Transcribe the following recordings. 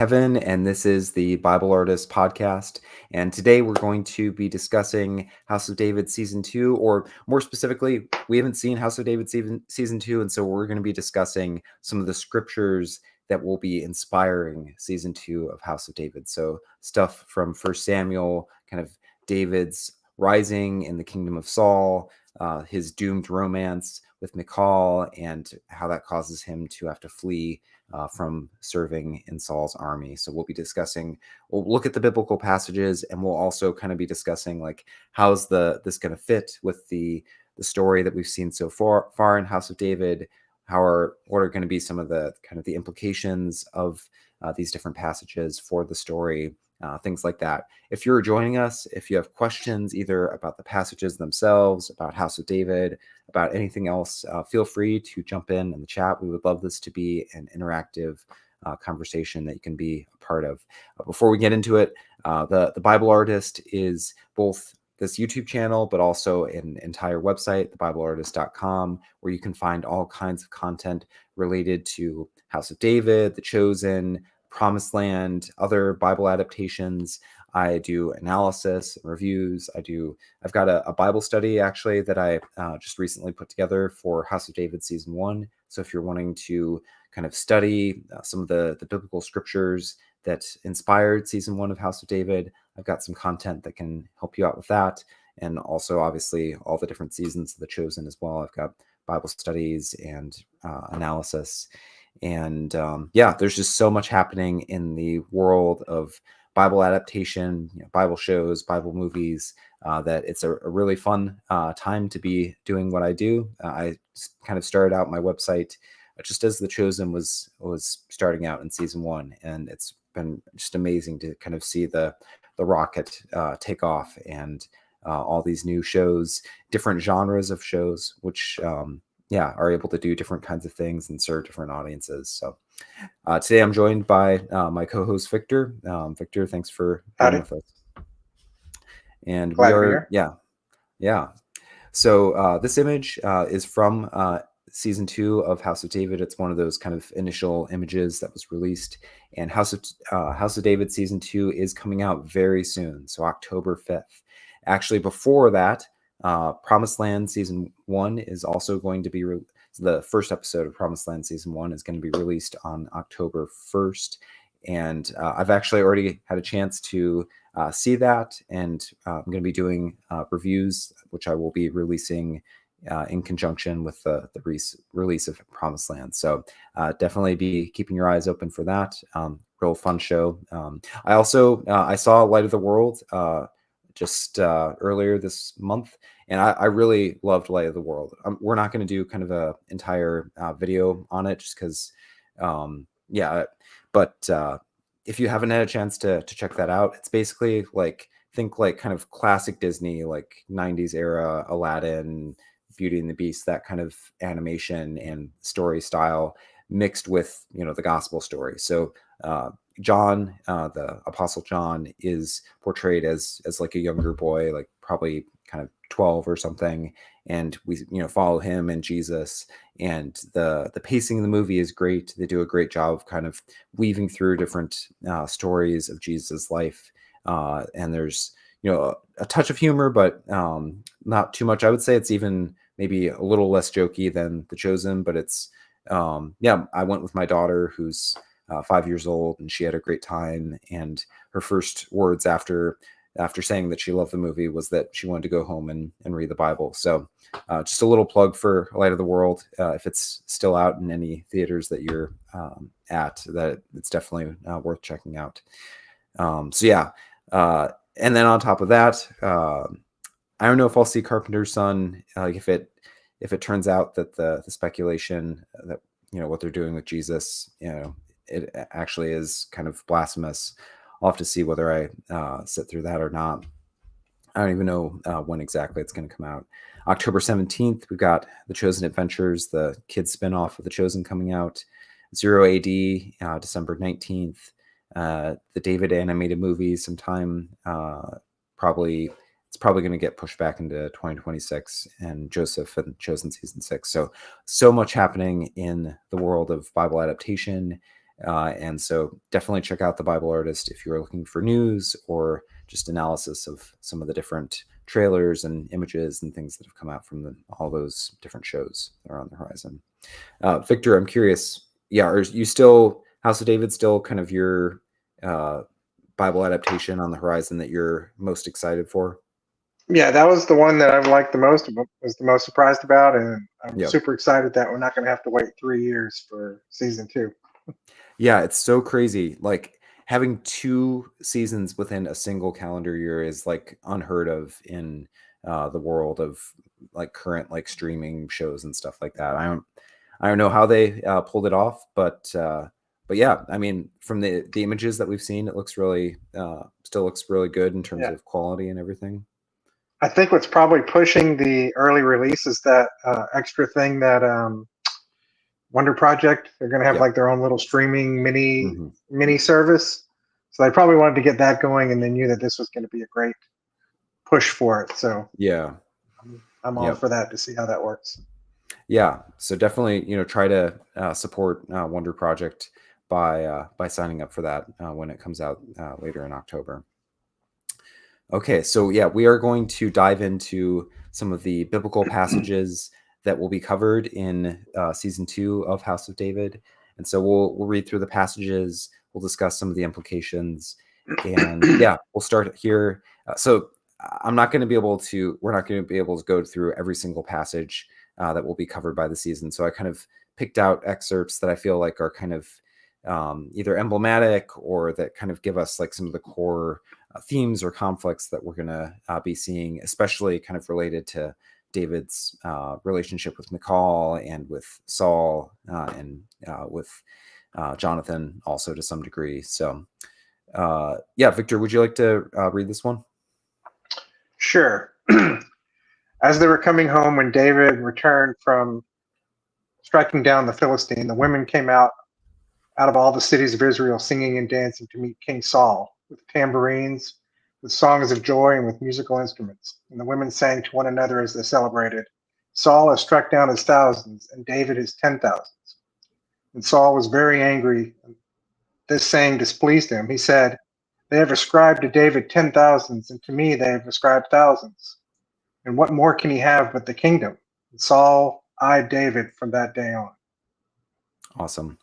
Kevin, and this is the Bible Artist Podcast. And today we're going to be discussing House of David Season 2, or more specifically, we haven't seen House of David Season 2, and so we're going to be discussing some of the scriptures that will be inspiring Season 2 of House of David. So stuff from 1 Samuel, kind of David's rising in the kingdom of Saul, his doomed romance with Michal, and how that causes him to have to flee from serving in Saul's army. So we'll look at the biblical passages, and we'll also kind of be discussing like how's this going to fit with the story that we've seen so far in House of David. What are going to be some of the kind of the implications of these different passages for the story, things like that. If you're joining us, if you have questions either about the passages themselves, about House of David, about anything else, feel free to jump in the chat. We would love this to be an interactive conversation that you can be a part of. Before we get into it, the Bible Artist is both this YouTube channel, but also an entire website, thebibleartist.com, where you can find all kinds of content related to House of David, The Chosen, Promised Land, other Bible adaptations. I do analysis and reviews. I've got a Bible study actually that I just recently put together for House of David Season 1. So if you're wanting to kind of study some of the biblical scriptures that inspired Season 1 of House of David, I've got some content that can help you out with that. And also obviously all the different seasons of The Chosen as well. I've got Bible studies and analysis. And there's just so much happening in the world of Bible adaptation, Bible shows, Bible movies, that it's a really fun time to be doing what I do. I kind of started out my website just as The Chosen was starting out in Season 1, and it's been just amazing to kind of see the rocket take off, and all these new shows, different genres of shows, which are able to do different kinds of things and serve different audiences. So today I'm joined by my co-host Victor. Victor, thanks for being with us. And Glad to be here. Yeah. So this image is from Season 2 of House of David. It's one of those kind of initial images that was released. And House of David Season 2 is coming out very soon, so October 5th. Actually, before that, Promised Land Season 1 is also going to be the first episode of Promised Land Season 1 is going to be released on October 1st. And I've actually already had a chance to see that, and I'm going to be doing reviews, which I will be releasing in conjunction with the release of Promised Land. So definitely be keeping your eyes open for that. Real fun show. I saw Light of the World just earlier this month, and I really loved Light of the World. We're not going to do kind of a entire video on it just because, but if you haven't had a chance to check that out, it's basically think kind of classic Disney, like 90s era Aladdin, Beauty and the Beast, that kind of animation and story style mixed with the gospel story. So John, the Apostle John, is portrayed as like a younger boy, like probably kind of 12 or something, and we follow him and Jesus. And the pacing of the movie is great. They do a great job of kind of weaving through different stories of Jesus' life, and there's a touch of humor, but not too much. I would say it's even maybe a little less jokey than The Chosen, but it's I went with my daughter who's 5 years old, and she had a great time. And her first words after saying that she loved the movie was that she wanted to go home and read the Bible. So just a little plug for Light of the World. If it's still out in any theaters that you're at, that it's definitely worth checking out. And then on top of that, I don't know if I'll see Carpenter's Son. If it turns out that the speculation that what they're doing with Jesus, it actually is kind of blasphemous. I'll have to see whether I sit through that or not. I don't even know when exactly it's going to come out. October 17th, we've got The Chosen Adventures, the kids spinoff of The Chosen, coming out. 0 AD, December 19th. The David animated movie sometime, it's probably going to get pushed back into 2026, and Joseph and Chosen Season 6. So much happening in the world of Bible adaptation. And so definitely check out The Bible Artist if you're looking for news or just analysis of some of the different trailers and images and things that have come out from all those different shows that are on the horizon. Victor, I'm curious. Yeah, are you still House of David still kind of your Bible adaptation on the horizon that you're most excited for? Yeah, that was the one that I liked the most, was the most surprised about, and I'm Yep. super excited that we're not going to have to wait 3 years for season two. Yeah, it's so crazy. Like having two seasons within a single calendar year is like unheard of in the world of like current like streaming shows and stuff like that. I don't know how they pulled it off, but yeah, I mean, from the images that we've seen, it looks really still looks really good in terms Yeah, of quality and everything. I think what's probably pushing the early release is that extra thing that Wonder Project. They're going to have Yep. like their own little streaming Hmm. mini service. So they probably wanted to get that going, and they knew that this was going to be a great push for it. So Yeah. I'm all Yep. for that to see how that works. Yeah, so definitely, try to support Wonder Project by signing up for that when it comes out later in October. Okay, so yeah, we are going to dive into some of the biblical passages that will be covered in season 2 of House of David, and so we'll read through the passages. We'll discuss some of the implications, and yeah, we'll start here. So I'm not going to be able to. We're not going to be able to go through every single passage that will be covered by the season. So I kind of picked out excerpts that I feel like are kind of either emblematic or that kind of give us like some of the core themes or conflicts that we're going to be seeing, especially kind of related to David's relationship with Michal and with Saul and with Jonathan also to some degree. So, yeah, Victor, would you like to read this one? Sure. As they were coming home, when David returned from striking down the Philistine, the women came out of all the cities of Israel, singing and dancing to meet King Saul with tambourines, with songs of joy, and with musical instruments. And the women sang to one another as they celebrated. Saul has struck down his thousands, and David his 10,000s. And Saul was very angry. This saying displeased him. He said, "They have ascribed to David 10,000s, and to me they have ascribed thousands. And what more can he have but the kingdom?" And Saul eyed David from that day on. Awesome.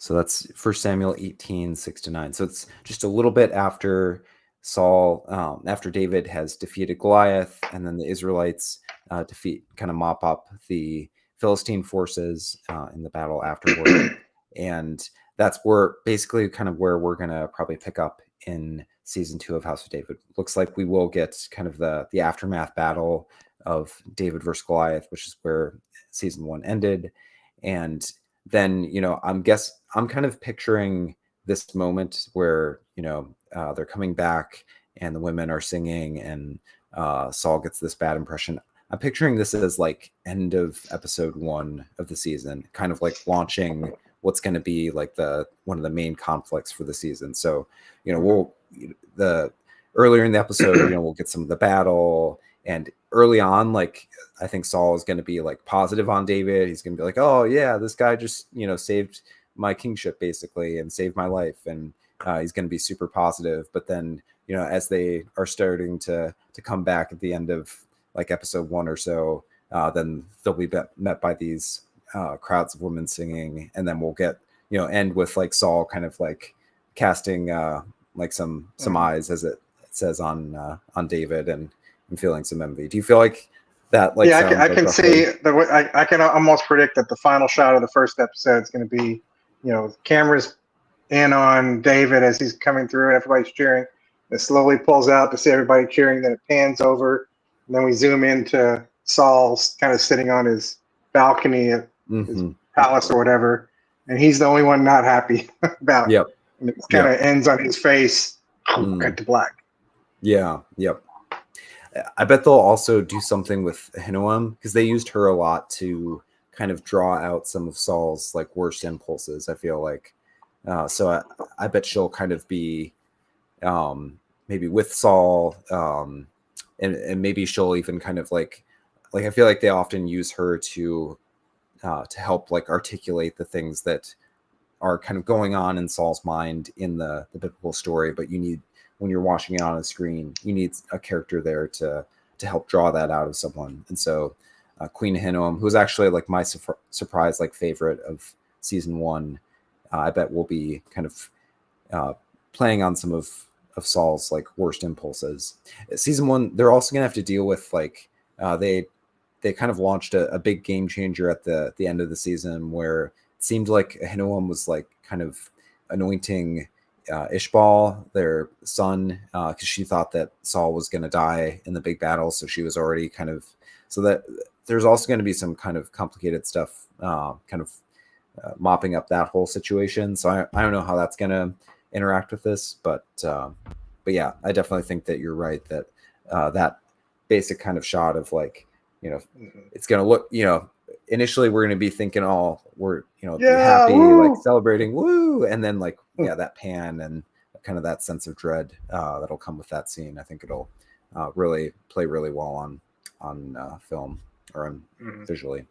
So that's 1 Samuel 18, 6-9. So it's just a little bit after Saul, after David has defeated Goliath, and then the Israelites kind of mop up the Philistine forces in the battle afterward. And that's where basically kind of where we're going to probably pick up in season 2 of House of David. Looks like we will get kind of the aftermath battle of David versus Goliath, which is where season 1 ended. And then I'm kind of picturing this moment where they're coming back and the women are singing and Saul gets this bad impression. I'm picturing this as like end of episode 1 of the season, kind of like launching what's going to be like the one of the main conflicts for the season. So we'll the earlier in the episode, we'll get some of the battle, and early on, like I think Saul is going to be like positive on David. He's going to be like, oh yeah, this guy just saved my kingship basically and saved my life, and he's going to be super positive. But then as they are starting to come back at the end of like episode 1 or so, then they'll be met by these crowds of women singing, and then we'll get end with like Saul kind of like casting like some Mhm. eyes, as it says on David, and feeling some envy. Do you feel like that like Yeah, sounds I like can see roughly? I can almost predict that the final shot of the first episode is going to be, cameras in on David as he's coming through and everybody's cheering. It slowly pulls out to see everybody cheering. Then it pans over, and then we zoom into Saul kind of sitting on his balcony at his Hmm. palace or whatever, and he's the only one not happy about it. Yep. And it kind Yep. of ends on his face. Mm. Cut to black. Yeah. Yep. I bet they'll also do something with Ahinoam because they used her a lot to kind of draw out some of Saul's like worst impulses. I feel like, so I bet she'll kind of be maybe with Saul, and maybe she'll even kind of like I feel like they often use her to help like articulate the things that are kind of going on in Saul's mind in the biblical story, but you need, when you're watching it on a screen, you need a character there to help draw that out of someone. And so Queen Ahinoam, who's actually like my surprise like favorite of season 1, I bet will be kind of playing on some of Saul's like worst impulses. Season 1, they're also gonna have to deal with like they kind of launched a big game changer at the end of the season, where it seemed like Ahinoam was like kind of anointing Ishbal, their son, because she thought that Saul was going to die in the big battle. So she was already kind of, so that there's also going to be some kind of complicated stuff mopping up that whole situation. So I don't know how that's going to interact with this, but yeah, I definitely think that you're right that that basic kind of shot of like, it's going to look, initially we're going to be thinking, oh, we're, happy, woo! like celebrating, woo. And then like, yeah, that pan and kind of that sense of dread that'll come with that scene. I think it'll really play really well on film or on visually.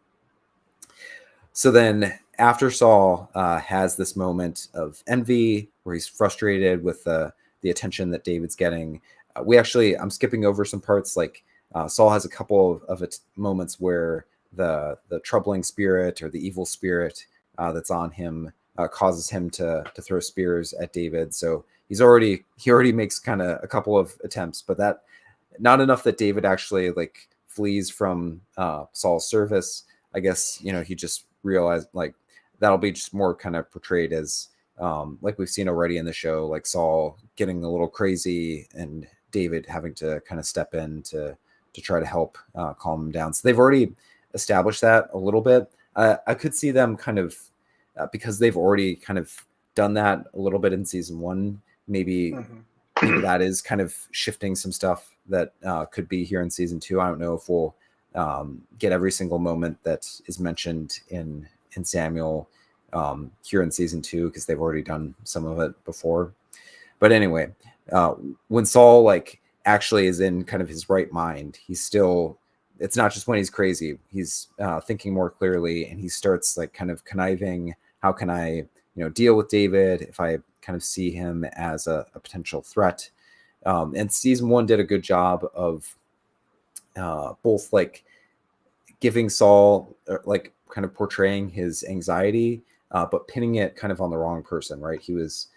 So then after Saul has this moment of envy where he's frustrated with the attention that David's getting, I'm skipping over some parts. Like Saul has a couple of moments where the troubling spirit or the evil spirit that's on him causes him to throw spears at David. So he already makes kind of a couple of attempts, but that not enough that David actually like flees from Saul's service. I guess, he just realized like that'll be just more kind of portrayed as like we've seen already in the show, like Saul getting a little crazy and David having to kind of step in to try to help calm him down. So they've already established that a little bit. I could see them kind of because they've already kind of done that a little bit in season 1. Maybe that is kind of shifting some stuff that could be here in season 2. I don't know if we'll get every single moment that is mentioned in Samuel here in season 2, because they've already done some of it before. But anyway, when Saul like actually is in kind of his right mind, he's still, it's not just when he's crazy, he's thinking more clearly, and he starts like kind of conniving. How can I, deal with David if I kind of see him as a potential threat? And season 1 did a good job of both like giving Saul like kind of portraying his anxiety, but pinning it kind of on the wrong person, right? He was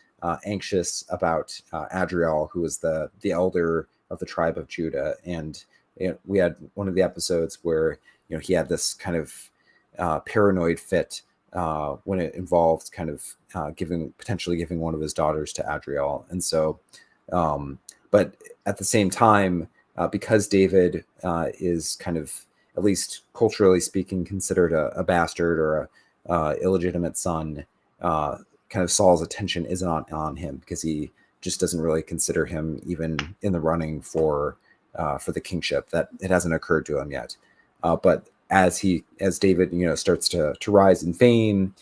anxious about Adriel, who was the elder of the tribe of Judah. And we had one of the episodes where, he had this kind of paranoid fit when it involved kind of potentially giving one of his daughters to Adriel. And so, but at the same time, because David is kind of, at least culturally speaking, considered a bastard or a illegitimate son, kind of Saul's attention isn't on him, because he just doesn't really consider him even in the running for the kingship. That it hasn't occurred to him yet. But as David, starts to rise in fame,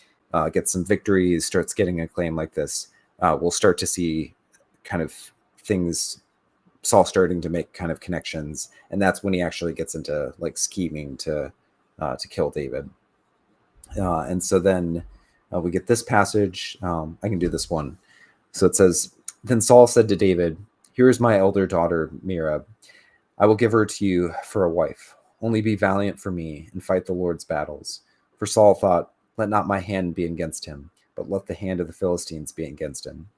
gets some victories, starts getting acclaim like this, we'll start to see kind of things, Saul starting to make kind of connections, and that's when he actually gets into like scheming to kill David. And so then we get this passage. I can do this one. So it says, "Then Saul said to David, 'Here is my elder daughter Merab. I will give her to you for a wife. Only be valiant for me and fight the Lord's battles.' For Saul thought, 'Let not my hand be against him, but let the hand of the Philistines be against him.'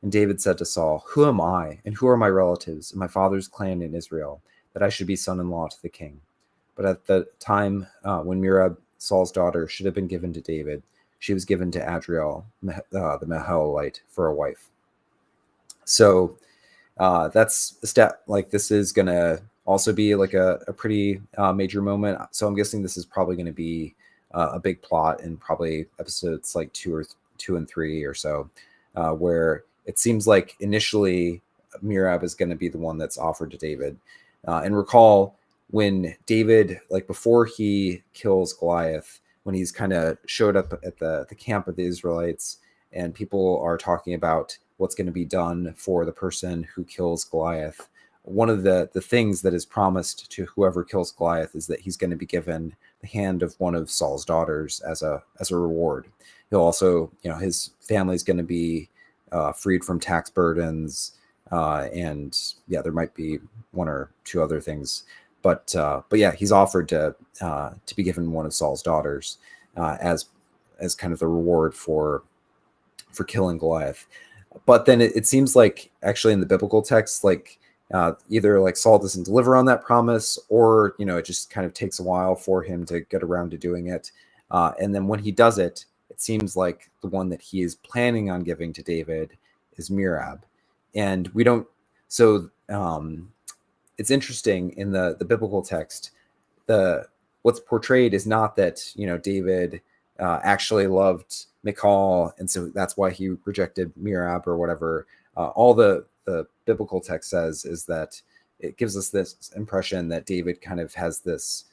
And David said to Saul, 'Who am I, and who are my relatives and my father's clan in Israel, that I should be son-in-law to the king?' But at the time when Merab, Saul's daughter, should have been given to David, she was given to Adriel, the Mahalite, for a wife." So that's a step. Like, this is going to also be like a pretty major moment. So I'm guessing this is probably going to be a big plot in probably episodes like 2 and 3 or so, where it seems like initially Merab is going to be the one that's offered to David. And recall when David, like before he kills Goliath, when he's kind of showed up at the camp of the Israelites, and people are talking about what's going to be done for the person who kills Goliath, one of the things that is promised to whoever kills Goliath is that he's going to be given the hand of one of Saul's daughters as a reward. He'll also, his family's going to be freed from tax burdens, and yeah, there might be one or two other things, but yeah, he's offered to be given one of Saul's daughters as kind of the reward for killing Goliath. But then it seems like actually in the biblical text, like either like Saul doesn't deliver on that promise, or it just kind of takes a while for him to get around to doing it. And then when he does it, it seems like the one that he is planning on giving to David is Merab. And we don't. So it's interesting in the biblical text. What's portrayed is not that David actually loved Michal, and so that's why he rejected Merab or whatever. All the biblical text says is that it gives us this impression that David kind of has this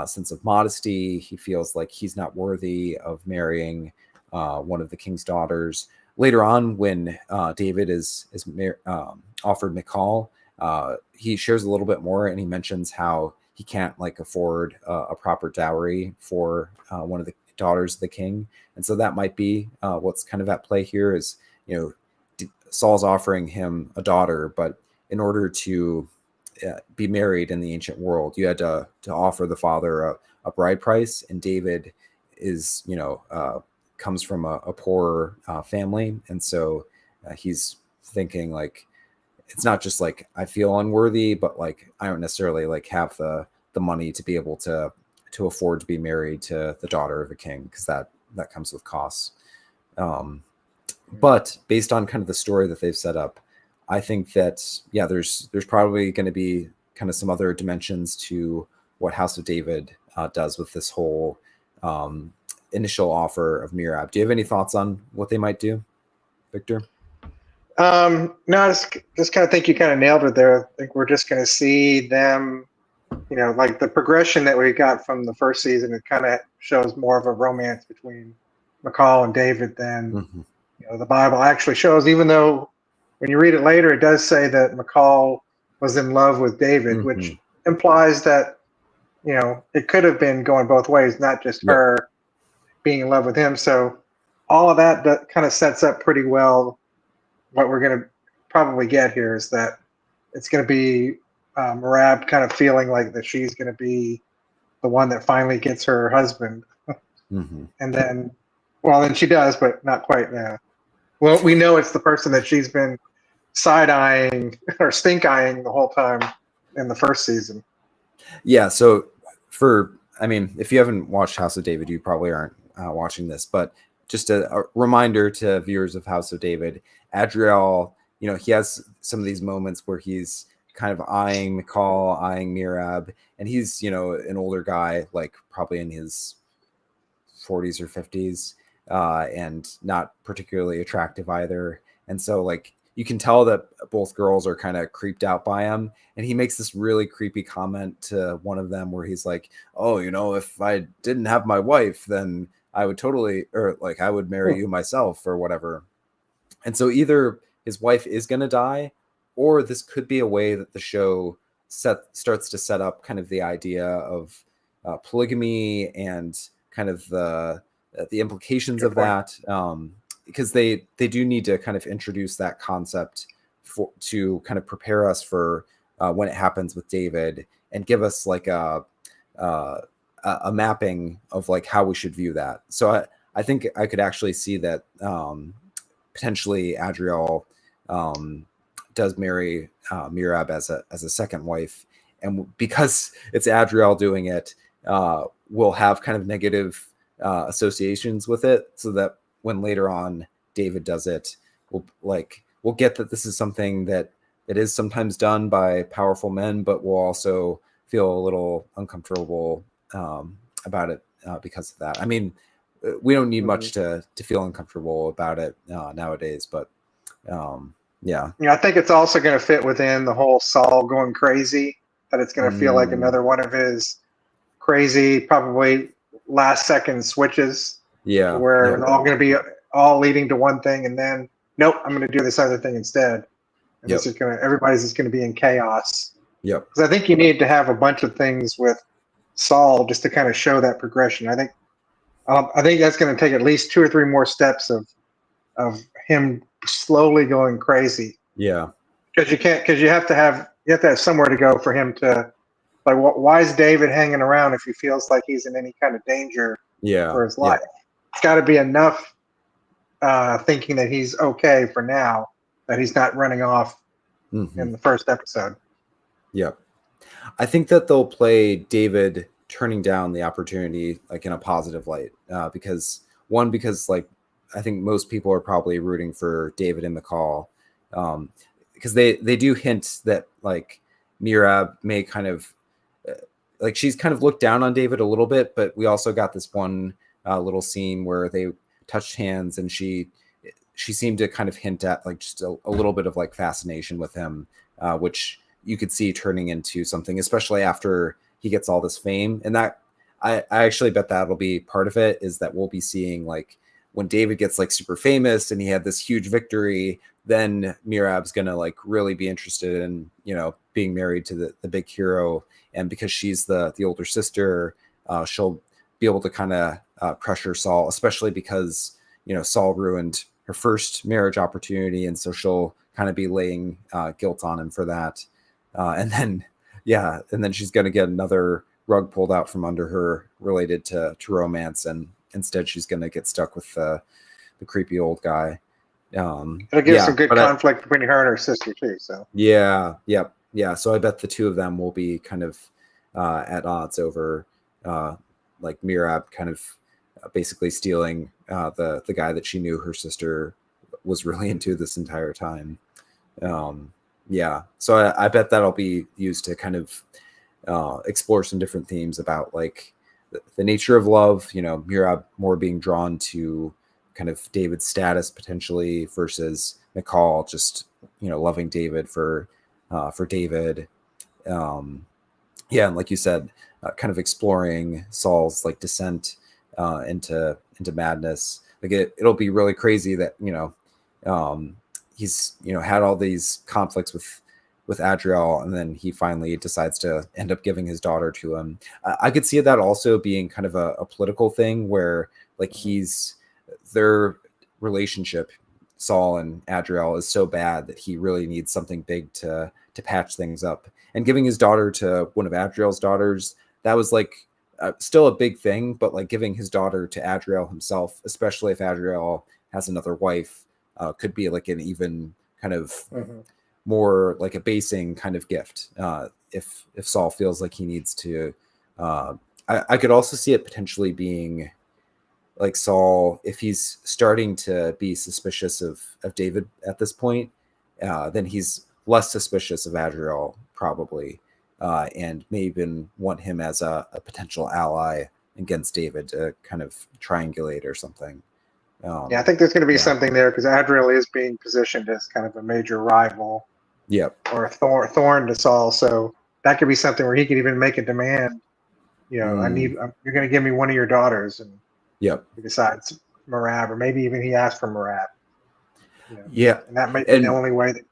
sense of modesty. He feels like he's not worthy of marrying one of the king's daughters. Later on, when David is offered Michal, he shares a little bit more, and he mentions how he can't like afford a proper dowry for one of the daughters of the king. And so that might be what's kind of at play here is, Saul's offering him a daughter, but in order to be married in the ancient world, you had to offer the father a bride price. And David is, comes from a poor family. And so he's thinking like, it's not just like I feel unworthy, but like I don't necessarily like have the money to be able to afford to be married to the daughter of a king, because that comes with costs. But based on kind of the story that they've set up, I think that there's probably going to be kind of some other dimensions to what House of David does with this whole initial offer of Merab. Do you have any thoughts on what they might do, Victor? No, I just kind of think you kind of nailed it there. I think we're just going to see them, like the progression that we got from the first season. It kind of shows more of a romance between Michal and David than the Bible actually shows. Even though when you read it later, it does say that Michal was in love with David, which implies that it could have been going both ways, not just her being in love with him. So all of that kind of sets up pretty well what we're going to probably get here is that it's going to be Merab kind of feeling like that she's going to be the one that finally gets her husband. And then, then she does, but not quite now. Well, we know it's the person that she's been side-eyeing or stink-eyeing the whole time in the first season. Yeah, so if you haven't watched House of David, you probably aren't watching this, but just a reminder to viewers of House of David, Adriel, he has some of these moments where he's kind of eyeing Michal, eyeing Merab, and he's, an older guy, like probably in his 40s or 50s, and not particularly attractive either. And so like you can tell that both girls are kind of creeped out by him. And he makes this really creepy comment to one of them where he's like, oh, if I didn't have my wife, then I would I would marry you myself or whatever. And so either his wife is going to die, or this could be a way that the show starts to set up kind of the idea of polygamy and kind of the implications of that. Because they do need to kind of introduce that concept to kind of prepare us for when it happens with David, and give us like a mapping of like how we should view that. So I think I could actually see that potentially Adriel does marry Merab as a second wife, and because it's Adriel doing it, we'll have kind of negative associations with it, so that when later on David does it, we'll get that this is something that is sometimes done by powerful men, but we'll also feel a little uncomfortable about it because of that. I mean, we don't need much to feel uncomfortable about it nowadays, but yeah. I think it's also going to fit within the whole Saul going crazy, that it's going to feel like another one of his crazy, probably last second switches. Yeah. Where it's all going to be all leading to one thing, and then, nope, I'm going to do this other thing instead. and Yep. everybody's just gonna be in chaos. Yep. Because I think you need to have a bunch of things with Saul just to kind of show that progression. I think that's going to take at least 2 or 3 more steps of him slowly going crazy. Yeah. Because you have to have somewhere to go for him to like. Why is David hanging around if he feels like he's in any kind of danger Yeah. for his life? Yep. It's got to be enough thinking that he's okay for now, that he's not running off Hmm. in the first episode. Yep. I think that they'll play David turning down the opportunity like in a positive light because like I think most people are probably rooting for David and Michal because they do hint that like Merab may kind of like she's kind of looked down on David a little bit, but we also got this one little scene where they touched hands and she seemed to kind of hint at like just a little bit of like fascination with him, which you could see turning into something, especially after he gets all this fame. And that I actually bet that'll be part of it, is that we'll be seeing like when David gets like super famous and he had this huge victory, then Merab's gonna like really be interested in, you know, being married to the big hero. And because she's the older sister, she'll be able to kind of pressure Saul, especially because, you know, Saul ruined her first marriage opportunity. And so she'll kind of be laying guilt on him for that. And then she's going to get another rug pulled out from under her related to romance. And instead she's going to get stuck with the creepy old guy. It'll give some good conflict between her and her sister too. So yeah. So I bet the two of them will be kind of at odds over like Merab kind of basically stealing the guy that she knew her sister was really into this entire time. So I bet that'll be used to kind of explore some different themes about like the nature of love, you know, Merab more being drawn to kind of David's status potentially versus Michal just, you know, loving David for David. And like you said, kind of exploring Saul's like descent into madness. Like it'll be really crazy that, you know, he's, you know, had all these conflicts with Adriel, and then he finally decides to end up giving his daughter to him. I could see that also being kind of a political thing where like their relationship, Saul and Adriel, is so bad that he really needs something big to patch things up. And giving his daughter to one of Adriel's daughters, that was like still a big thing, but like giving his daughter to Adriel himself, especially if Adriel has another wife, could be like an even kind of more like a basing kind of gift. If Saul feels like he needs to, I could also see it potentially being like Saul, if he's starting to be suspicious of David at this point, then he's less suspicious of Adriel probably, and may even want him as a potential ally against David to kind of triangulate or something. I think there's going to be something there because Adriel is being positioned as kind of a major rival. Yep. Or a thorn to Saul. So that could be something where he could even make a demand. You know, you're going to give me one of your daughters, and yep. He decides Merab, or maybe even he asked for Merab. You know, yeah, and that might be the only way that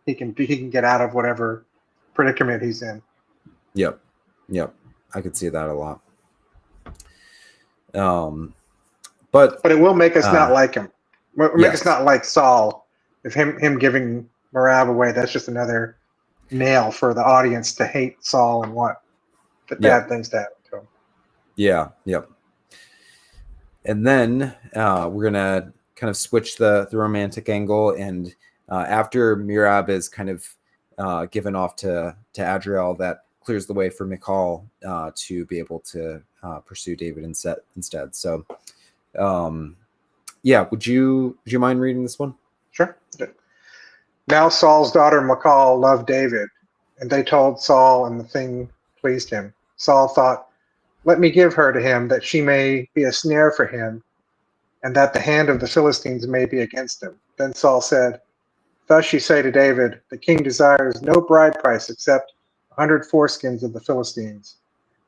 he can get out of whatever predicament he's in. Yep. I could see that a lot. But it will make us not like him. Make us not like Saul. If him giving Merab away, that's just another nail for the audience to hate Saul and want the bad things to happen to him. Yeah. Yep. And then we're gonna kind of switch the romantic angle, and after Merab is kind of given off to Adriel, that clears the way for Michal to be able to pursue David instead. So, would you mind reading this one? Sure. Now Saul's daughter Michal loved David, and they told Saul, and the thing pleased him. Saul thought, "Let me give her to him, that she may be a snare for him, and that the hand of the Philistines may be against him." Then Saul said, "Thus you say to David, the king desires no bride price except 100 foreskins of the Philistines,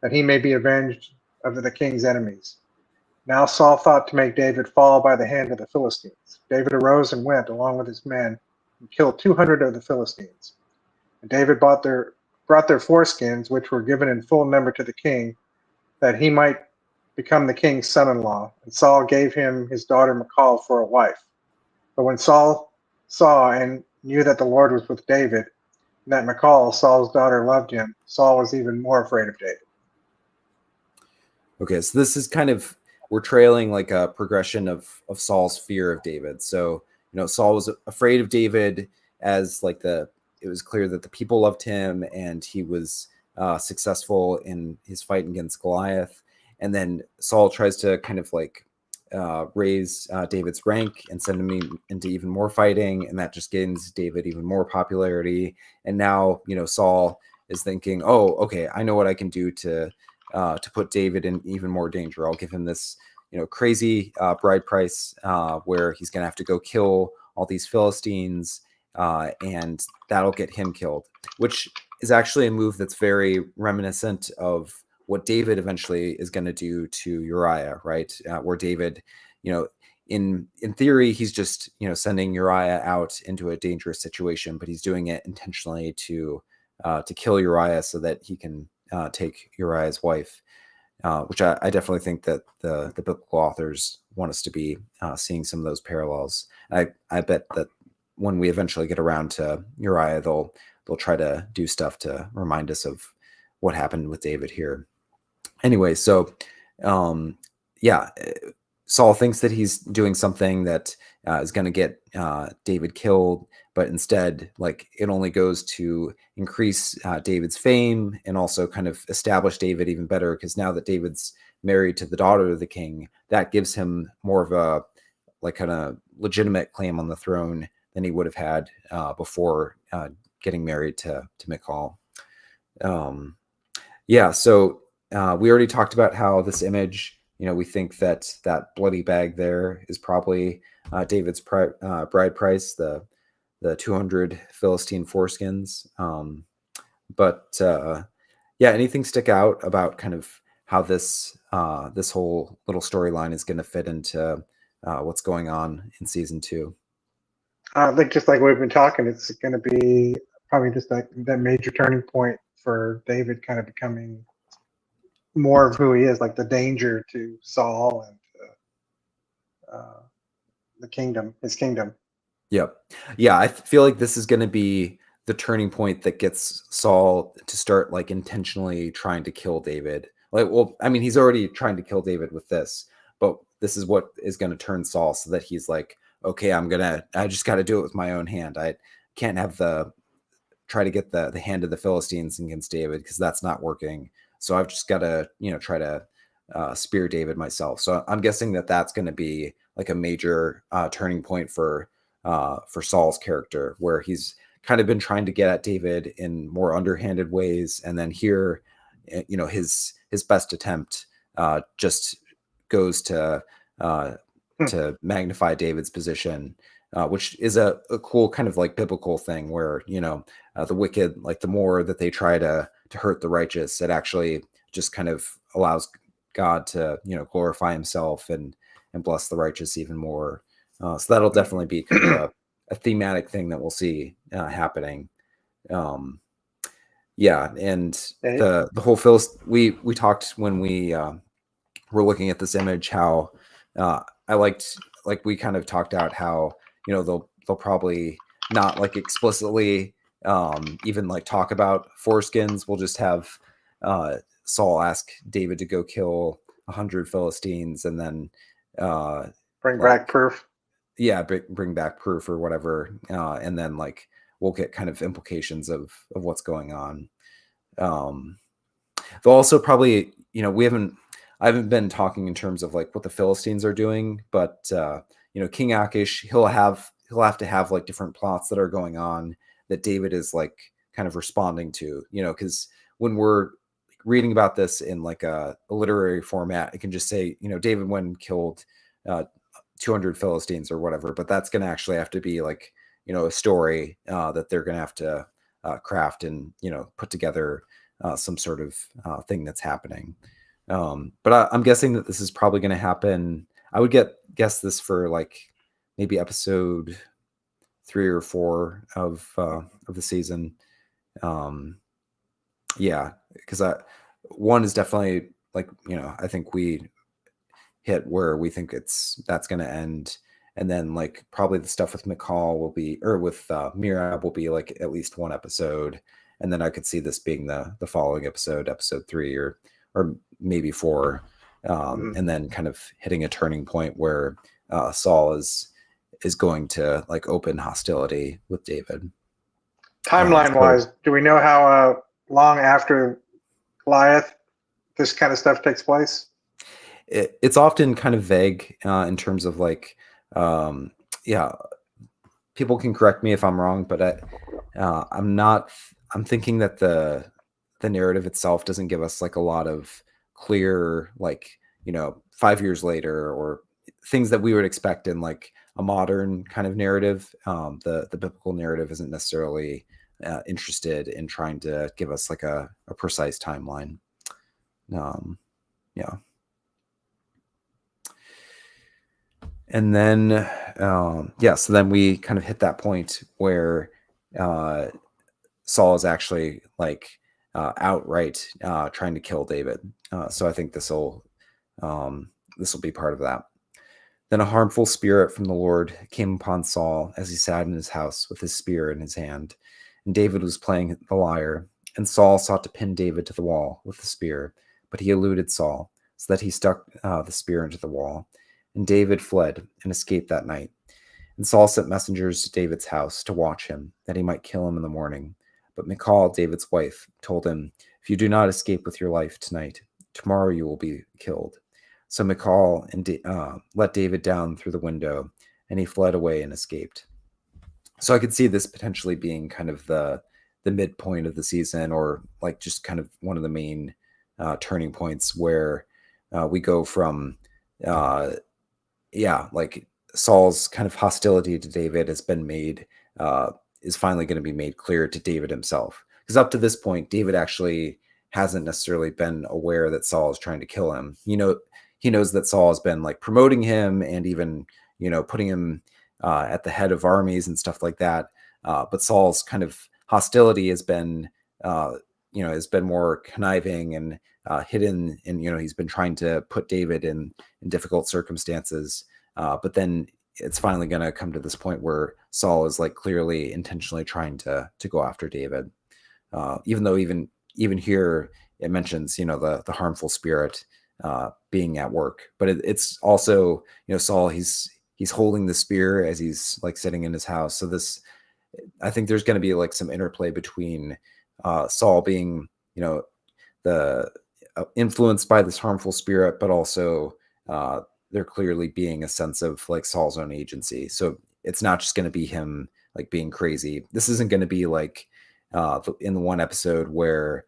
that he may be avenged of the king's enemies." Now Saul thought to make David fall by the hand of the Philistines. David arose and went along with his men, and killed 200 of the Philistines. And David brought their foreskins, which were given in full number to the king, that he might become the king's son-in-law. And Saul gave him his daughter Michal for a wife. But when Saul saw and knew that the Lord was with David, and that Michal, Saul's daughter, loved him, Saul was even more afraid of David. Okay, so this is kind of, we're trailing like a progression of Saul's fear of David. So, Saul was afraid of David as like it was clear that the people loved him and he was successful in his fight against Goliath. And then Saul tries to kind of like raise David's rank and send him into even more fighting. And that just gains David even more popularity. And now, Saul is thinking, oh, okay, I know what I can do to put David in even more danger. I'll give him this, crazy bride price where he's going to have to go kill all these Philistines, and that'll get him killed, which is actually a move that's very reminiscent of what David eventually is going to do to Uriah, right? Where David, in theory, he's just, sending Uriah out into a dangerous situation, but he's doing it intentionally to kill Uriah so that he can take Uriah's wife, which I definitely think that the biblical authors want us to be seeing some of those parallels. I bet that when we eventually get around to Uriah, they'll try to do stuff to remind us of what happened with David here. Anyway, so yeah, Saul thinks that he's doing something that is going to get David killed, but instead, like, it only goes to increase David's fame and also kind of establish David even better, because now that David's married to the daughter of the king, that gives him more of a like kind of legitimate claim on the throne than he would have had before getting married to Michal. Yeah, so we already talked about how this image, we think that bloody bag there is probably David's bride price, the 200 Philistine foreskins. But yeah, anything stick out about kind of how this whole little storyline is going to fit into what's going on in season 2? I think just like we've been talking, it's going to be probably just like that major turning point for David kind of becoming more of who he is, like the danger to Saul and the kingdom, his kingdom. Yep. Yeah, I feel like this is going to be the turning point that gets Saul to start like intentionally trying to kill David. Like, well, I mean, he's already trying to kill David with this, but this is what is going to turn Saul so that he's like, okay, I just got to do it with my own hand. I can't have try to get the hand of the Philistines against David, because that's not working. So I've just got to, try to spear David myself. So I'm guessing that that's going to be like a major turning point for Saul's character, where he's kind of been trying to get at David in more underhanded ways, and then here, his best attempt just goes to magnify David's position, which is a cool kind of like biblical thing where, the wicked, like the more that they try to hurt the righteous, it actually just kind of allows God to, glorify himself and bless the righteous even more. So that'll definitely be kind of a thematic thing that we'll see happening. Yeah, and the whole we talked when we were looking at this image how I liked, like, we kind of talked out how they'll probably not like explicitly even like talk about foreskins. We'll just have Saul ask David to go kill 100 Philistines and then bring back proof. Yeah, bring back proof or whatever, and then like we'll get kind of implications of what's going on. They'll also probably, I haven't been talking in terms of like what the Philistines are doing, but King Achish, he'll have to have like different plots that are going on that David is like kind of responding to, because when we're reading about this in like a literary format, it can just say, David went and killed 200 Philistines or whatever, but that's going to actually have to be like, a story that they're going to have to craft and, put together some sort of thing that's happening. But I'm guessing that this is probably going to happen. I would guess this for like maybe episode 3 or 4 of the season. Yeah, because one is definitely like, I think we hit where we think that's going to end, and then like probably the stuff with Michal will be, or with Merab will be like at least one episode, and then I could see this being the following episode 3 or maybe 4, and then kind of hitting a turning point where Saul is going to like open hostility with David. Timeline wise, do we know how long after Goliath this kind of stuff takes place? It's often kind of vague in terms of like, yeah, people can correct me if I'm wrong, but I'm thinking that the narrative itself doesn't give us like a lot of clear, like, 5 years later, or things that we would expect in like a modern kind of narrative. The biblical narrative isn't necessarily interested in trying to give us like a precise timeline. Yeah. And then, so then we kind of hit that point where Saul is actually like outright trying to kill David. So I think this will be part of that. Then a harmful spirit from the Lord came upon Saul as he sat in his house with his spear in his hand, and David was playing the lyre. And Saul sought to pin David to the wall with the spear, but he eluded Saul, so that he stuck the spear into the wall. And David fled and escaped that night. And Saul sent messengers to David's house to watch him, that he might kill him in the morning. But Michal, David's wife, told him, "If you do not escape with your life tonight, tomorrow you will be killed." So Michal let David down through the window, and he fled away and escaped. So I could see this potentially being kind of the midpoint of the season, or like just kind of one of the main turning points where we go from like Saul's kind of hostility to David has been made, is finally going to be made clear to David himself. Because up to this point, David actually hasn't necessarily been aware that Saul is trying to kill him. He knows that Saul has been like promoting him and even, putting him at the head of armies and stuff like that. But Saul's kind of hostility has been, more conniving and hidden, and he's been trying to put David in difficult circumstances. But then it's finally going to come to this point where Saul is like clearly intentionally trying to go after David, even though even here it mentions the harmful spirit being at work. But it's also Saul, he's holding the spear as he's like sitting in his house. So this, I think there's going to be like some interplay between Saul being the influenced by this harmful spirit, but also there clearly being a sense of like Saul's own agency. So it's not just going to be him like being crazy. This isn't going to be like in the one episode where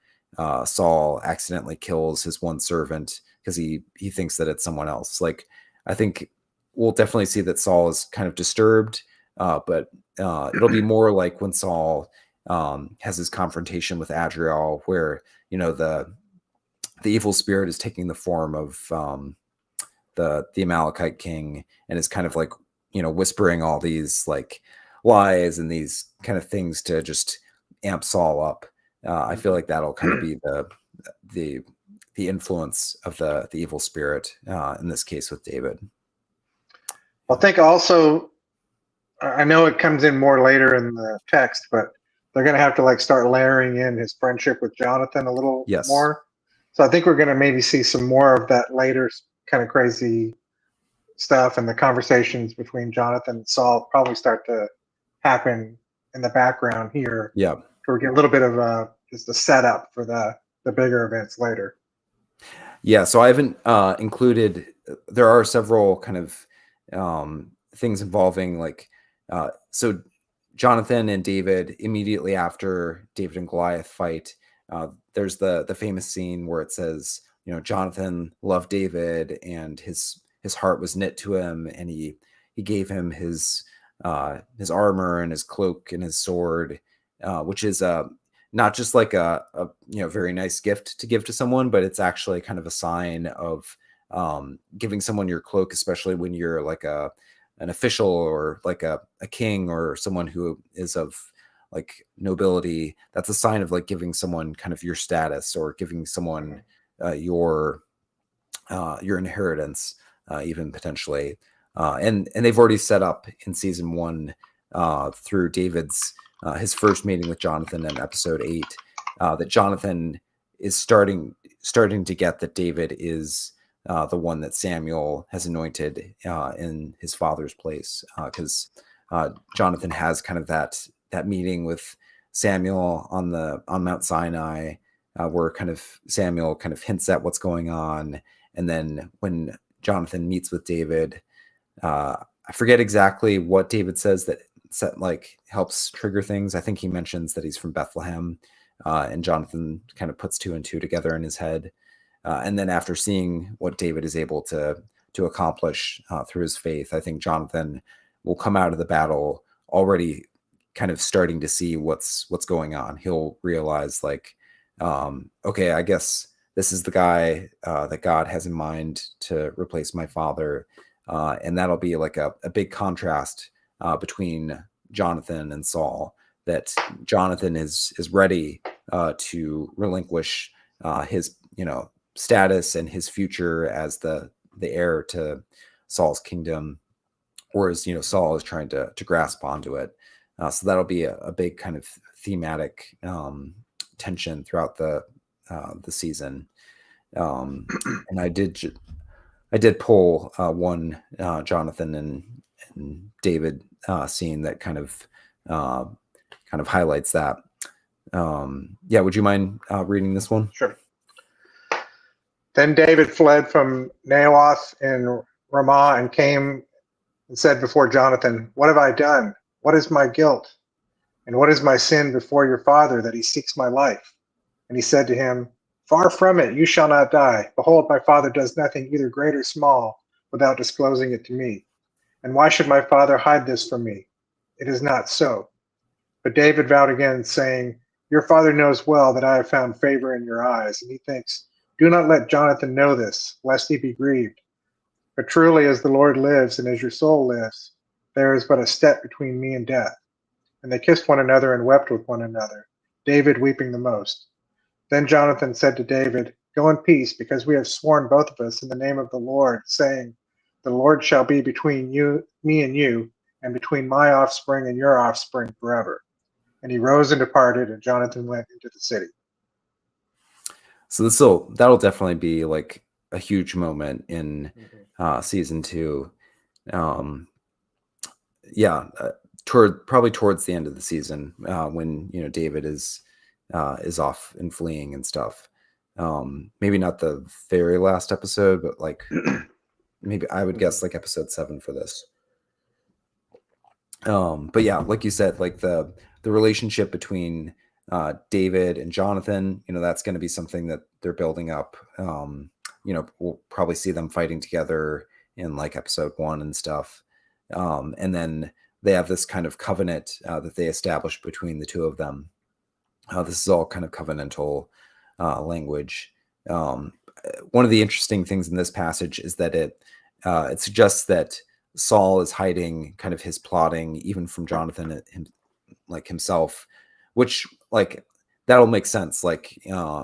Saul accidentally kills his one servant because he thinks that it's someone else. Like, I think we'll definitely see that Saul is kind of disturbed, but it'll be more like when Saul has his confrontation with Adriel, where the evil spirit is taking the form of the Amalekite king, and is kind of like whispering all these like lies and these kind of things to just amp Saul up. I feel like that'll kind of be the influence of the evil spirit in this case with David. I think also, I know it comes in more later in the text, but they're going to have to like start layering in his friendship with Jonathan a little more. So I think we're going to maybe see some more of that later kind of crazy stuff, and the conversations between Jonathan and Saul probably start to happen in the background here. Yeah. So we get a little bit of just the setup for the bigger events later. Yeah. So I haven't included, there are several kind of things involving like, so Jonathan and David, immediately after David and Goliath fight, there's the famous scene where it says, Jonathan loved David and his heart was knit to him, and he gave him his armor and his cloak and his sword, which is not just like a very nice gift to give to someone, but it's actually kind of a sign of giving someone your cloak, especially when you're like a an official or like a king or someone who is of like nobility, that's a sign of like giving someone kind of your status or giving someone your inheritance, even potentially. And they've already set up in season 1 through David's his first meeting with Jonathan in episode 8, that Jonathan is starting to get that David is the one that Samuel has anointed in his father's place, because Jonathan has kind of that meeting with Samuel on Mount Sinai, where kind of Samuel kind of hints at what's going on, and then when Jonathan meets with David, I forget exactly what David says that like helps trigger things. I think he mentions that he's from Bethlehem, and Jonathan kind of puts 2 and 2 together in his head. And then after seeing what David is able to accomplish through his faith, I think Jonathan will come out of the battle already kind of starting to see what's going on. He'll realize like, okay, I guess this is the guy that God has in mind to replace my father. And that'll be like a big contrast between Jonathan and Saul, that Jonathan is ready to relinquish his, status and his future as the heir to Saul's kingdom, whereas, Saul is trying to grasp onto it. So that'll be a big kind of thematic tension throughout the season. And I did pull one Jonathan and David scene that kind of highlights that. Yeah, would you mind reading this one? Sure. Then David fled from Naioth in Ramah and came and said before Jonathan, "What have I done? What is my guilt? And what is my sin before your father that he seeks my life?" And he said to him, "Far from it, you shall not die. Behold, my father does nothing either great or small without disclosing it to me. And why should my father hide this from me? It is not so." But David vowed again, saying, "Your father knows well that I have found favor in your eyes." And he thinks, "Do not let Jonathan know this, lest he be grieved. But truly, as the Lord lives and as your soul lives, there is but a step between me and death." And they kissed one another and wept with one another, David weeping the most. Then Jonathan said to David, "Go in peace, because we have sworn both of us in the name of the Lord, saying, 'The Lord shall be between me and you, and between my offspring and your offspring forever.'" And he rose and departed, and Jonathan went into the city. So that'll definitely be like a huge moment in season 2. Yeah, probably towards the end of the season, when David is off and fleeing and stuff. Maybe not the very last episode, but like maybe I would guess like episode 7 for this. But yeah, like you said, like the relationship between David and Jonathan, that's going to be something that they're building up. We'll probably see them fighting together in like episode 1 and stuff. And then they have this kind of covenant that they established between the two of them. This is all kind of covenantal language. One of the interesting things in this passage is that it suggests that Saul is hiding kind of his plotting even from Jonathan himself, which like that'll make sense. Like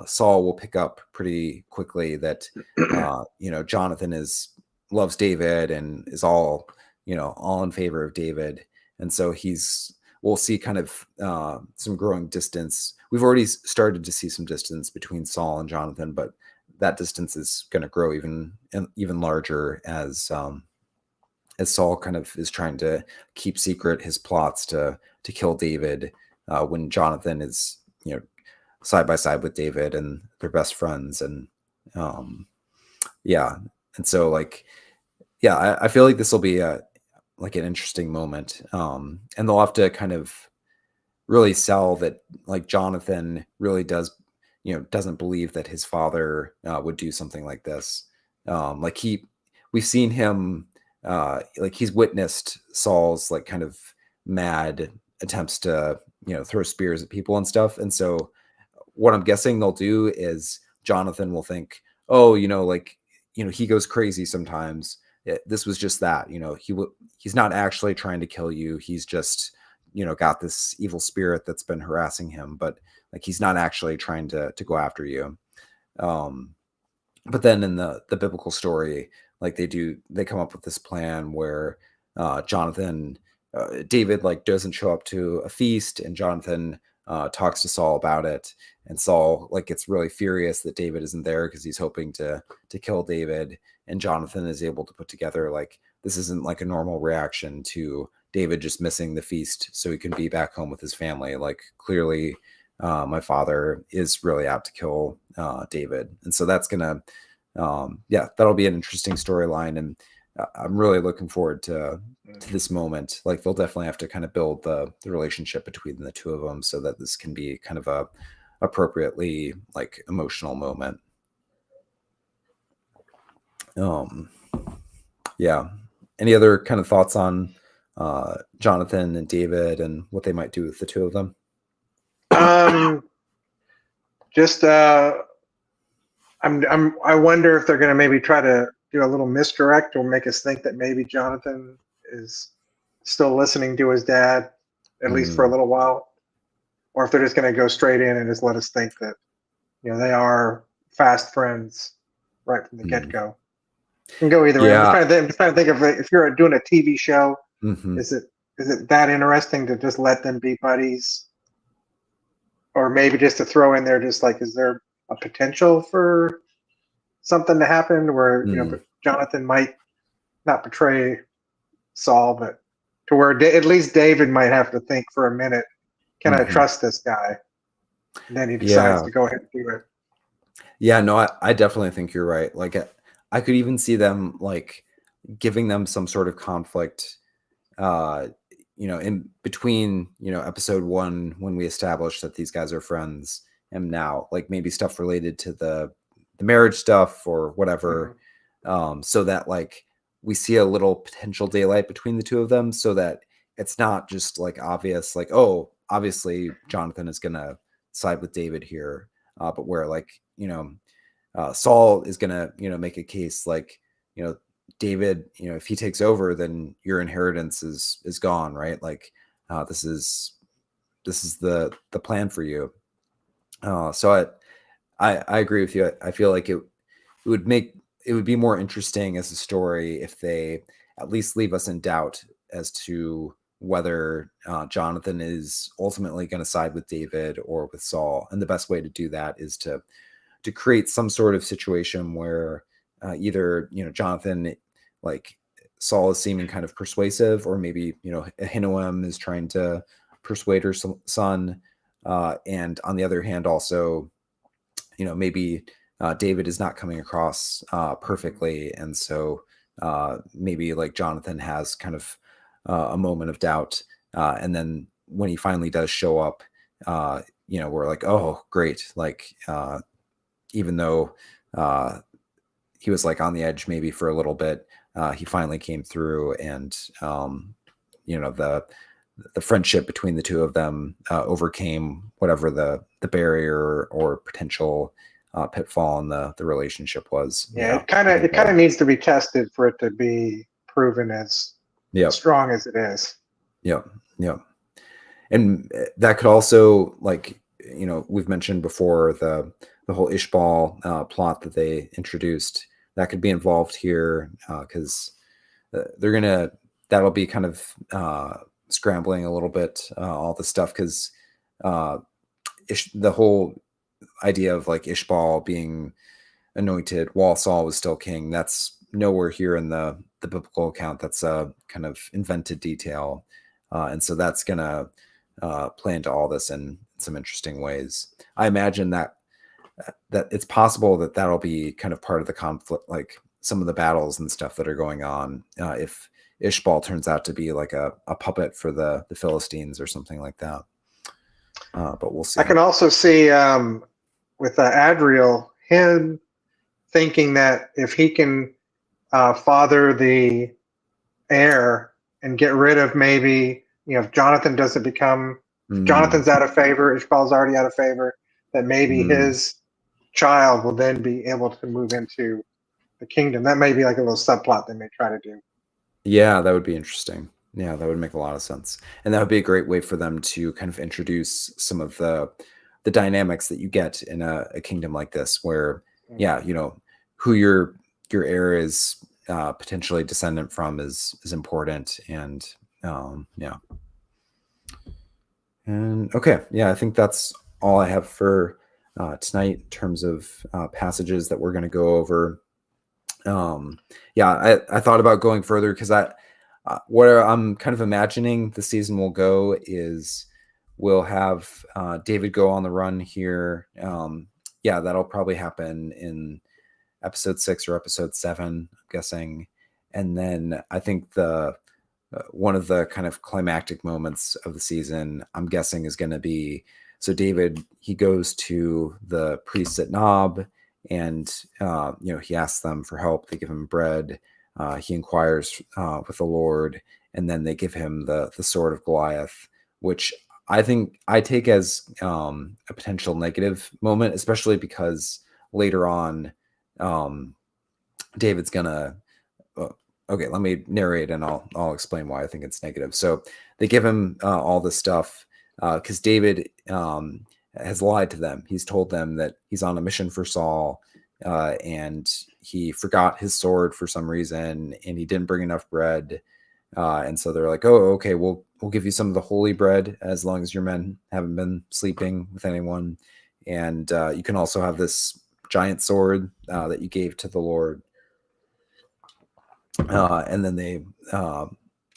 Saul will pick up pretty quickly that Jonathan loves David and is all in favor of David, and so we'll see kind of some growing distance. We've already started to see some distance between Saul and Jonathan, but that distance is going to grow even larger as Saul kind of is trying to keep secret his plots to kill David, when Jonathan is side by side with David and they're best friends. And yeah, and so like I feel like this will be like an interesting moment, and they'll have to kind of really sell that like Jonathan really doesn't believe that his father would do something like this. Like we've seen him like he's witnessed Saul's like kind of mad attempts to throw spears at people and stuff, and so what I'm guessing they'll do is Jonathan will think, oh, he goes crazy sometimes, this was just that, he's not actually trying to kill you. He's just, got this evil spirit that's been harassing him, but like he's not actually trying to go after you. But then in the biblical story, like they come up with this plan where David like doesn't show up to a feast, and Jonathan talks to Saul about it, and Saul like gets really furious that David isn't there because he's hoping to kill David, and Jonathan is able to put together like this isn't like a normal reaction to David just missing the feast so he can be back home with his family. Like clearly my father is really out to kill David. And so that's gonna that'll be an interesting storyline, and I'm really looking forward to this moment. Like they'll definitely have to kind of build the relationship between the two of them so that this can be kind of a appropriately like emotional moment. Yeah. Any other kind of thoughts on Jonathan and David and what they might do with the two of them? Just I wonder if they're going to maybe try to do a little misdirect or make us think that maybe Jonathan is still listening to his dad, at least for a little while, or if they're just going to go straight in and just let us think that they are fast friends right from the get-go. Can go either way. I'm just trying to think of if you're doing a TV show, is it that interesting to just let them be buddies, or maybe just to throw in there, just like, is there a potential for something to happen where Jonathan might not betray Saul, but to where at least David might have to think for a minute, can I trust this guy? And then he decides to go ahead and do it. Yeah, no, I definitely think you're right. Like I could even see them like giving them some sort of conflict, in between, episode 1 when we established that these guys are friends, and now like maybe stuff related to the marriage stuff or whatever, so that like we see a little potential daylight between the two of them, so that it's not just like obvious, like, oh, obviously Jonathan is gonna side with David here, but where like Saul is gonna make a case like David, if he takes over, then your inheritance is gone, right? Like this is the plan for you. So I agree with you. I feel like it would be more interesting as a story if they at least leave us in doubt as to whether Jonathan is ultimately going to side with David or with Saul. And the best way to do that is to create some sort of situation where either Jonathan, like Saul, is seeming kind of persuasive, or maybe Ahinoam is trying to persuade her son, and on the other hand also maybe David is not coming across perfectly, and so maybe like Jonathan has kind of a moment of doubt, and then when he finally does show up, we're like, oh great, like even though he was like on the edge maybe for a little bit, he finally came through, and the friendship between the two of them overcame whatever the barrier or potential pitfall in the relationship was. Yeah, it kind of needs to be tested for it to be proven as strong as it is. Yeah. And that could also, like, we've mentioned before the whole Ishbal plot that they introduced, that could be involved here, because that'll be kind of scrambling a little bit, all the stuff, because the whole idea of like Ishbal being anointed while Saul was still king, that's nowhere here in the biblical account. That's a kind of invented detail, and so that's gonna play into all this in some interesting ways. I imagine that it's possible that that'll be kind of part of the conflict, like some of the battles and stuff that are going on, if Ishbal turns out to be like a puppet for the Philistines or something like that. But we'll see. I can also see with Adriel, him thinking that if he can father the heir and get rid of maybe, if Jonathan doesn't become, Jonathan's out of favor, Ishbal's already out of favor, that maybe his child will then be able to move into the kingdom. That may be like a little subplot they may try to do. Yeah, that would be interesting. Yeah, that would make a lot of sense. And that would be a great way for them to kind of introduce some of the dynamics that you get in a kingdom like this, where, yeah, you know, who your heir is potentially descendant from is important. And yeah. And okay, yeah, I think that's all I have for tonight in terms of passages that we're going to go over. Yeah, I thought about going further because what I'm kind of imagining the season will go is we'll have David go on the run here. Yeah, that'll probably happen in episode 6 or episode 7, I'm guessing. And then I think the one of the kind of climactic moments of the season, I'm guessing, is going to be, so David, he goes to the priests at Nob, and you know, he asks them for help. They give him bread. He inquires with the Lord, and then they give him the sword of Goliath, which I think I take as a potential negative moment, especially because later on, David's gonna. Okay, let me narrate, and I'll explain why I think it's negative. So they give him all this stuff because David has lied to them. He's told them that he's on a mission for Saul, and he forgot his sword for some reason, and he didn't bring enough bread. And so they're like, "Oh, okay, we'll give you some of the holy bread as long as your men haven't been sleeping with anyone, and you can also have this giant sword that you gave to the Lord." And then they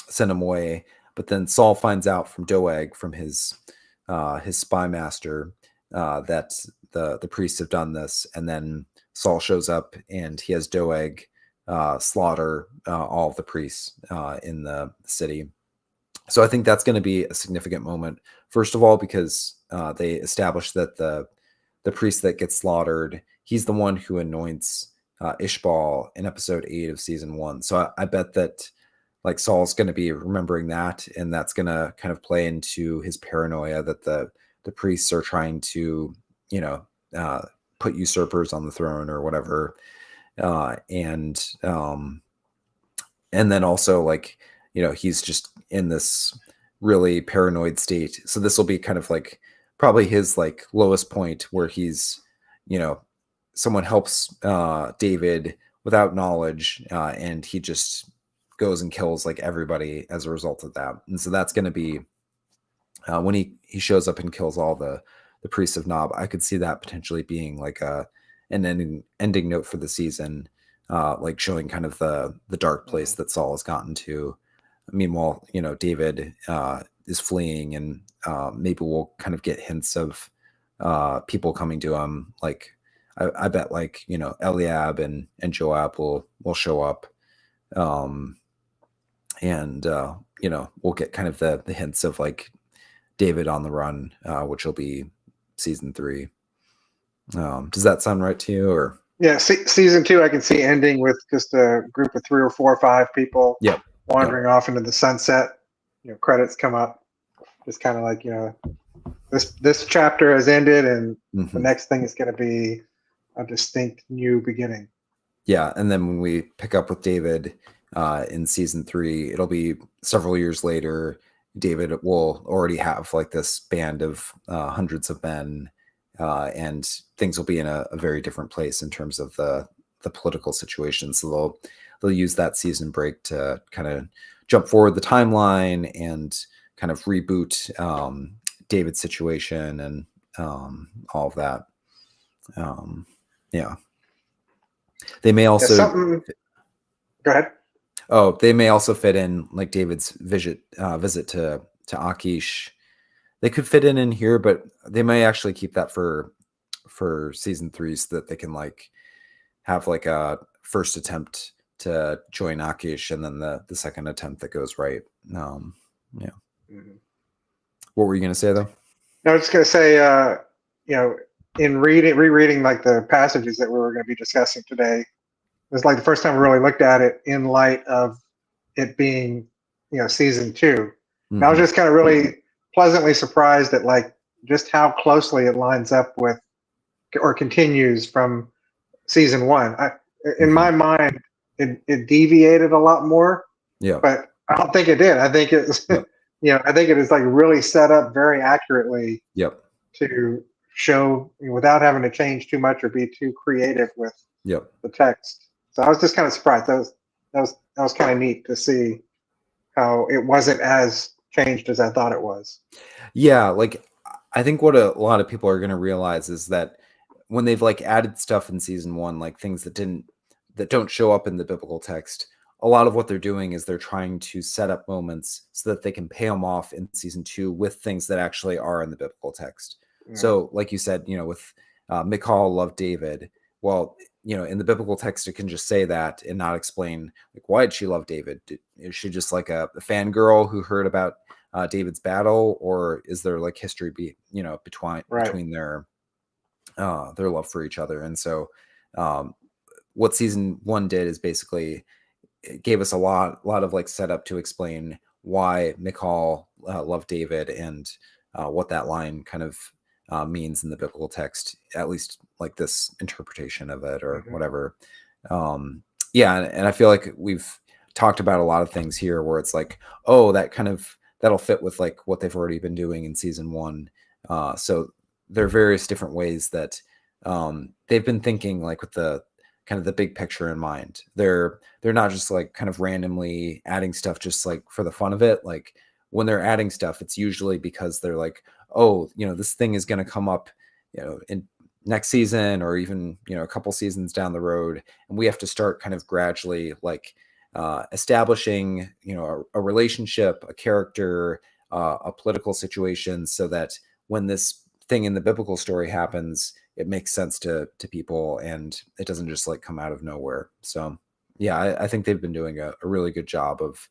send him away. But then Saul finds out from Doeg, from his spy master, that the priests have done this. And then Saul shows up, and he has Doeg slaughter all of the priests in the city. So I think that's going to be a significant moment. First of all, because they establish that the priest that gets slaughtered, he's the one who anoints Ishbal in episode 8 of season 1. So I bet that like Saul's going to be remembering that, and that's going to kind of play into his paranoia that the priests are trying to, you know, put usurpers on the throne or whatever. And then also, like, you know, he's just in this really paranoid state. So this will be kind of like probably his like lowest point, where he's, you know, someone helps David without knowledge, and he just goes and kills like everybody as a result of that. And so that's going to be when he shows up and kills all the priests of Nob. I could see that potentially being like an ending note for the season, like showing kind of the dark place that Saul has gotten to. Meanwhile, you know, David is fleeing, and maybe we'll kind of get hints of people coming to him. Like I bet, like, you know, Eliab and Joab will show up, and you know, we'll get kind of the hints of like David on the run, which will be season 3. Does that sound right to you? Or Yeah, season 2, I can see ending with just a group of 3 or 4 or 5 people wandering off into the sunset. You know, credits come up. Just kind of like, you know, this chapter has ended, and the next thing is going to be a distinct new beginning. Yeah, and then when we pick up with David in season 3, it'll be several years later. David will already have like this band of hundreds of men, and things will be in a very different place in terms of the political situation. So they'll use that season break to kind of jump forward the timeline and kind of reboot David's situation and all of that. Yeah. They may also Go ahead. Oh, they may also fit in like David's visit to Akish. They could fit in here, but they may actually keep that for season 3, so that they can like have like a first attempt to join Akish, and then the second attempt that goes right. Yeah. What were you going to say though? No, I was just going to say, you know, in rereading like the passages that we were going to be discussing today, it was like the first time we really looked at it in light of it being, you know, season 2. And I was just kind of really pleasantly surprised at like just how closely it lines up with or continues from season 1. in my mind, it deviated a lot more, Yeah. but I don't think it did. I think it's, Yep. I think it is like really set up very accurately Yep. to show without having to change too much or be too creative with Yep. the text. So I was just kind of surprised. That was kind of neat to see how it wasn't as changed as I thought it was. Yeah, like I think what a lot of people are going to realize is that when they've like added stuff in season 1, like things that don't show up in the biblical text, a lot of what they're doing is they're trying to set up moments so that they can pay them off in season 2 with things that actually are in the biblical text. Yeah. So, like you said, with Michal loved David. Well, in the biblical text, it can just say that and not explain like why did she love David? Is she just like a fangirl who heard about David's battle, or is there like history between their love for each other? And so what season 1 did is basically it gave us a lot of like setup to explain why Michal loved David and what that line kind of means in the biblical text, at least like this interpretation of it or whatever. Yeah, and I feel like we've talked about a lot of things here where it's like, oh, that'll fit with like what they've already been doing in season 1. So there are various different ways that they've been thinking, like with the kind of the big picture in mind. They're not just like kind of randomly adding stuff just like for the fun of it. Like when they're adding stuff, it's usually because they're like, oh, this thing is going to come up, in next season or even, a couple seasons down the road. And we have to start kind of gradually like establishing, a relationship, a character, a political situation so that when this thing in the biblical story happens, it makes sense to people and it doesn't just like come out of nowhere. So yeah, I think they've been doing a really good job of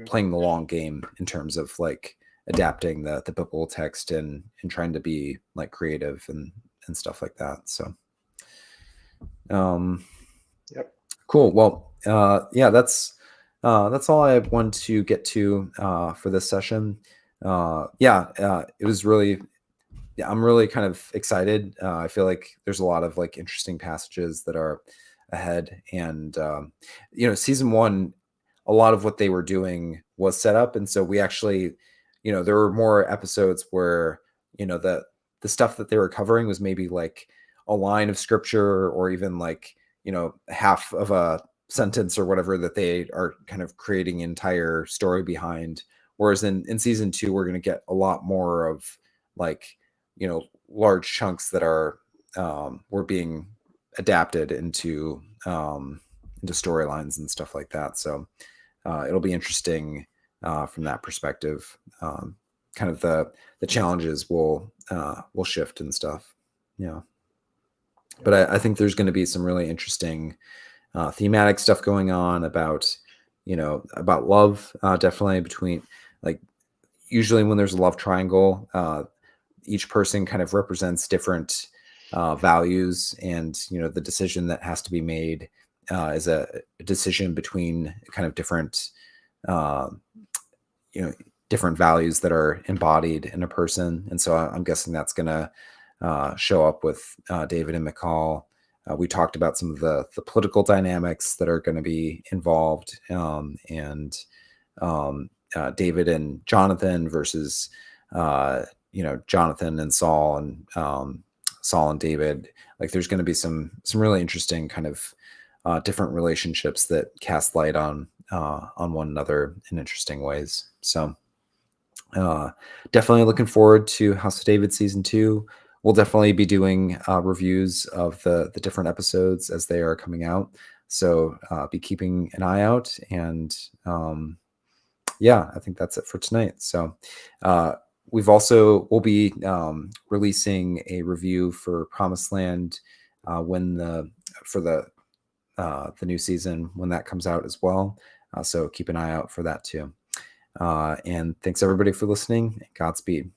playing the long game in terms of like adapting the biblical text and trying to be like creative and stuff like that. So Yep. cool. Well, yeah, that's all I want to get to for this session. It was really, I'm really kind of excited. I feel like there's a lot of like interesting passages that are ahead, and season 1, a lot of what they were doing was set up, and so we actually, there were more episodes where the stuff that they were covering was maybe like a line of scripture or even like half of a sentence or whatever that they are kind of creating an entire story behind. Whereas in season 2, we're going to get a lot more of like large chunks that are were being adapted into storylines and stuff like that. So it'll be interesting from that perspective. Kind of the challenges will shift and stuff. Yeah. But I think there's going to be some really interesting thematic stuff going on about love, definitely between like usually when there's a love triangle, each person kind of represents different values, and the decision that has to be made is a decision between kind of different different values that are embodied in a person. And so I'm guessing that's going to show up with David and Mychal. We talked about some of the political dynamics that are going to be involved, and David and Jonathan versus Jonathan and Saul, and Saul and David. Like there's going to be some really interesting kind of different relationships that cast light on one another in interesting ways. So definitely looking forward to House of David season 2. We'll definitely be doing reviews of the different episodes as they are coming out. So be keeping an eye out. And I think that's it for tonight. So we'll be releasing a review for Promised Land for the new season when that comes out as well. So keep an eye out for that too. And thanks everybody for listening. Godspeed.